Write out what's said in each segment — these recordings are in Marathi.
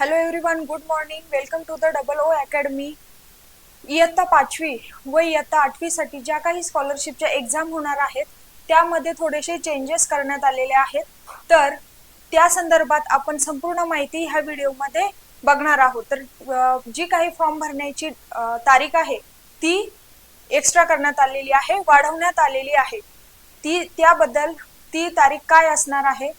Hello everyone, good morning. Welcome to the double O academy. इयत्ता 5वी व इयत्ता 8वी साठी ज्या काही स्कॉलरशिपच्या एक्झाम होणार आहेत त्यामध्ये थोडेसे चेंजेस करण्यात आलेले आहेत. तर त्या संदर्भात आपण संपूर्ण माहिती ह्या व्हिडिओमध्ये बघणार आहोत. तर जी काही फॉर्म भरण्याची तारीख आहे ती एक्स्ट्रा करण्यात आलेली आहे, वाढवण्यात आलेली आहे. त्याबद्दल ती तारीख काय असणार आहे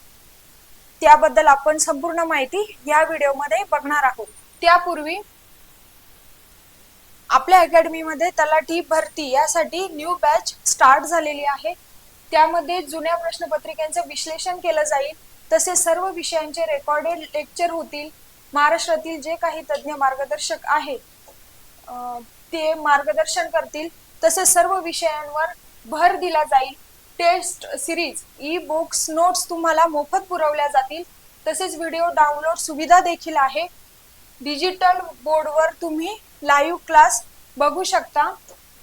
त्याबद्दल आपण संपूर्ण माहिती या व्हिडिओमध्ये बघणार आहोत. त्यापूर्वी आपल्या अकॅडमीमध्ये तलाठी भरती यासाठी न्यू बॅच स्टार्ट झालेली आहे. त्यामध्ये जुन्या प्रश्नपत्रिकांचं विश्लेषण केलं जाईल, तसेच सर्व विषयांचे रेकॉर्डेड लेक्चर होतील. महाराष्ट्रातील जे काही तज्ञ मार्गदर्शक आहेत ते मार्गदर्शन करतील. तसेच सर्व विषयांवर भर दिला जाईल. Test series, e books, notes तुम्हाला मोफत पुरवल्या जातील. तसेच व्हिडिओ डाउनलोड सुविधा देखील आहे. डिजिटल बोर्डवर तुम्ही लाईव्ह क्लास बघू शकता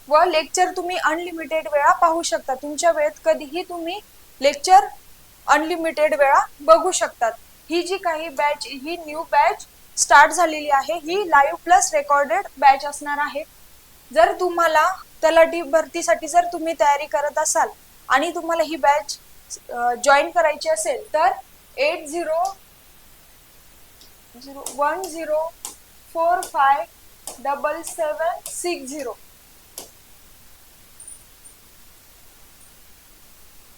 व लेक्चर तुम्ही अनलिमिटेड वेळा पाहू शकता. तुमच्या वेळेत कधीही तुम्ही लेक्चर अनलिमिटेड वेळा बघू शकतात. ही जी काही बॅच, ही न्यू बॅच स्टार्ट झालेली आहे, ही लाईव्ह प्लस रेकॉर्डेड बॅच असणार आहे. जर तुम्हाला तलाठी भरतीसाठी जर तुम्ही तयारी करत असाल आणि तुम्हाला ही बॅच जॉईन करायची असेल तर 8010457760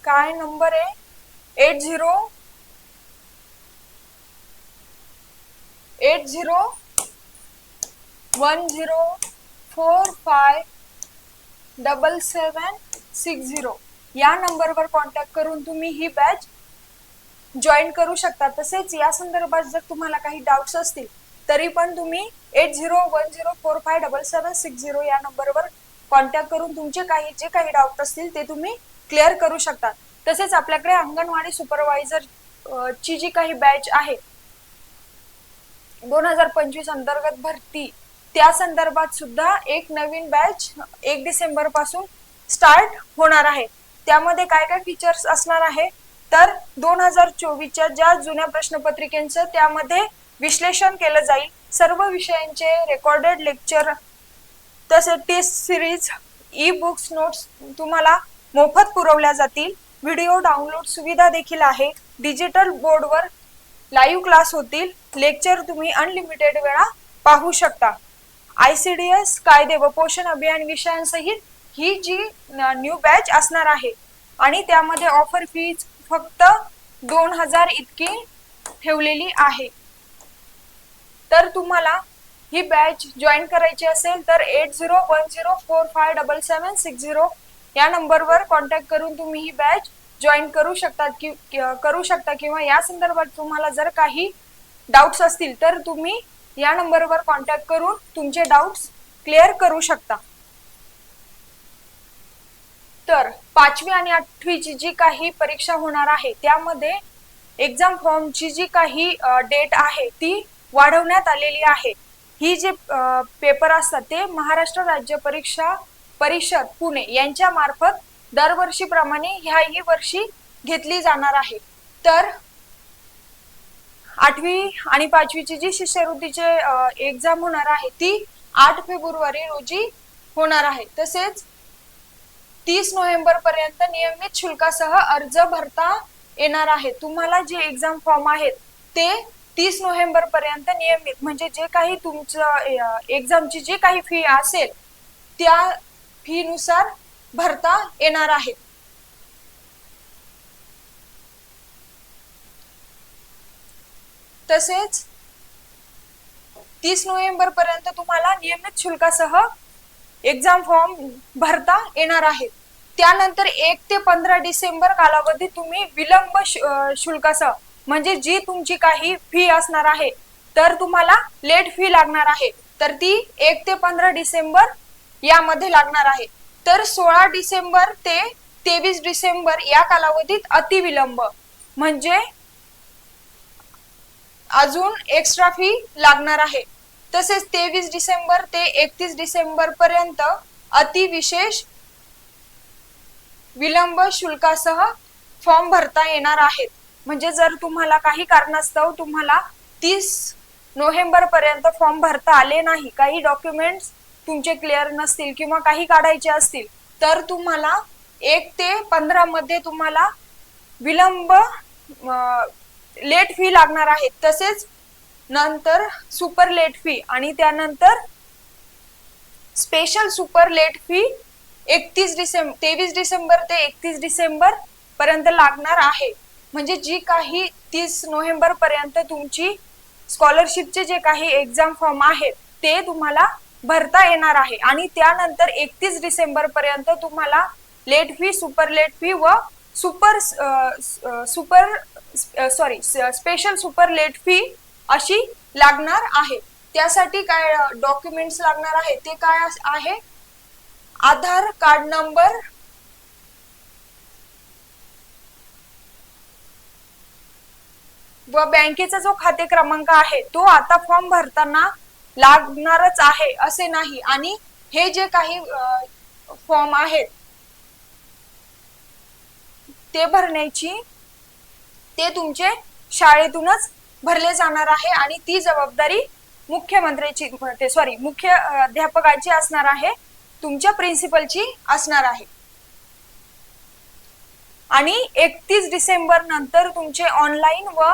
काय नंबर आहे? 8010457760 या नंबरवर कॉन्टॅक्ट करून तुम्ही ही बॅच जॉईन करू शकता. तसेच या संदर्भात जर तुम्हाला काही डाउट्स असतील तरी पण तुम्ही 8010457760 या नंबरवर कॉन्टॅक्ट करून तुमचे जे काही डाउट असतील ते तुम्ही क्लिअर करू शकता. तसेच आपल्याकडे अंगणवाडी सुपरवायझर ची जी काही बॅच आहे 2025 अंतर्गत भरती, त्या संदर्भात सुद्धा एक नवीन बॅच 1 डिसेंबर पासून स्टार्ट होणार आहे. त्यामध्ये काय काय फीचर्स असणार आहे तर 2024च्या ज्या जुन्या प्रश्नपत्रिकांचं त्यामध्ये विश्लेषण केलं जाईल. सर्व विषयांचे रेकॉर्डेड लेक्चर, तसेच test series, e books, notes तुम्हाला मोफत पुरवल्या जातील. व्हिडिओ डाउनलोड सुविधा देखील आहे. डिजिटल बोर्डवर लाईव्ह क्लास होतील. लेक्चर तुम्ही अनलिमिटेड वेळा पाहू शकता. ICDS कायदे व पोषण अभियान विषयांसहित ही जी न्यू बॅच असणार आहे आणि त्यामध्ये ऑफर फीज फक्त 2000 इतकी ठेवलेली आहे. तर तुम्हाला ही बॅच जॉईन करायची असेल तर 8010457760 या नंबरवर कॉन्टॅक्ट करून तुम्ही ही बॅच जॉईन करू शकता किंवा या संदर्भात तुम्हाला जर काही डाउट्स असतील तर तुम्ही या नंबरवर कॉन्टॅक्ट करून तुमचे डाउट्स क्लिअर करू शकता. तर 5वी आणि 8वीची जी काही परीक्षा होणार आहे त्यामध्ये एक्झाम फॉर्मची जी काही डेट आहे ती वाढवण्यात आलेली आहे. ही जे पेपर असतात ते महाराष्ट्र राज्य परीक्षा परिषद पुणे यांच्या मार्फत दरवर्षीप्रमाणे ह्याही वर्षी घेतली जाणार आहे. तर 8वी आणि 5वीची जी शिष्यवृत्तीचे एक्झाम होणार आहे ती 8 फेब्रुवारी रोजी होणार आहे. तसेच 30 नोव्हेंबर पर्यंत नियमित शुल्कासह अर्ज भरता येणार आहे. तुम्हाला जे एक्झाम फॉर्म आहेत ते 30 नोव्हेंबर पर्यंत नियमित, म्हणजे जे काही तुमचं एक्झामची जी काही फी असेल त्या फी नुसार भरता येणार आहे. तसेच 30 नोव्हेंबर पर्यंत तुम्हाला नियमित शुल्कासह एक्झाम फॉर्म भरता येणार आहे. त्यानंतर 1 ते 15 डिसेंबर कालावधीत तुम्ही विलंब शुल्कासह, म्हणजे जी तुमची काही फी असणार आहे तर तुम्हाला लेट फी लागणार आहे तर ती 1 ते 15 डिसेंबर यामध्ये लागणार आहे. तर 16 डिसेंबर ते 23 डिसेंबर या कालावधीत अतिविलंब, म्हणजे अजून एक्स्ट्रा फी लागणार आहे. तसेच 23 डिसेंबर ते 31 डिसेंबर पर्यंत अतिविशेष विलंब शुल्कासह फॉर्म भरता येणार आहेत. म्हणजे जर तुम्हाला काही कारणास्तव तुम्हाला 30 नोव्हेंबर पर्यंत फॉर्म भरता आले नाही, काही डॉक्युमेंट्स तुमचे क्लिअर नसतील किंवा काही काढायचे असतील, तर तुम्हाला 1 ते 15 मध्ये तुम्हाला विलंब लेट फी लागणार आहे. तसेच नंतर सुपर लेट फी आणि त्यानंतर special super late fee 23 December ते 31 डिसेंबर पर्यंत लागणार आहे. म्हणजे जी काही 30 नोव्हेंबर पर्यंत तुमची स्कॉलरशिपचे जे काही एक्झाम फॉर्म आहेत ते तुम्हाला भरता येणार आहे आणि त्यानंतर 31 डिसेंबर पर्यंत तुम्हाला late fee, super late fee व स्पेशल सुपर लेट फी अशी लागणार आहे. त्यासाठी काय डॉक्युमेंट्स लागणार आहे ते काय आहे? आधार कार्ड नंबर, व बँकेचा जो खाते क्रमांक आहे तो आता फॉर्म भरताना लागणारच आहे असे नाही. आणि हे जे काही फॉर्म आहेत ते भरण्याची ते तुमचे शाळेतूनच भरले जाणार आहे आणि ती जबाबदारी मुख्य अध्यापकाची असणार आहे, तुमच्या प्रिन्सिपलची असणार आहे. आणि 31 डिसेंबर नंतर तुमचे ऑनलाईन व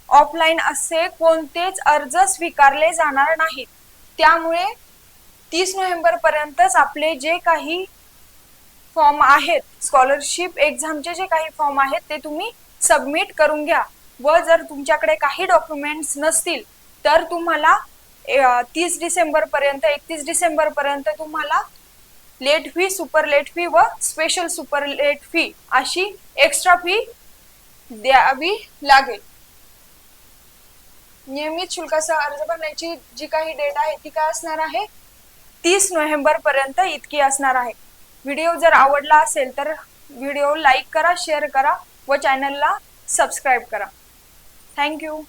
ऑफलाईन असे कोणतेच अर्ज स्वीकारले जाणार नाहीत. त्यामुळे 30 नोव्हेंबर पर्यंतच आपले जे काही फॉर्म आहेत, स्कॉलरशिप एक्झामचे जे काही फॉर्म आहेत ते तुम्ही सबमिट करून घ्या. व जर तुमच्याकडे काही डॉक्युमेंट्स नसतील तर तुम्हाला 30 डिसेंबर पर्यंत 31 डिसेंबर पर्यंत तुम्हाला late fee, super late fee व स्पेशल सुपर लेट फी अशी एक्स्ट्रा फी द्यावी लागेल. नियमित शुल्कासह अर्ज भरण्याची जी काही डेट आहे ती काय असणार आहे? 30 नोव्हेंबर पर्यंत इतकी असणार आहे. व्हिडिओ जर आवडला असेल तर व्हिडिओ लाईक करा, शेअर करा व चॅनलला सबस्क्राईब करा. थँक्यू.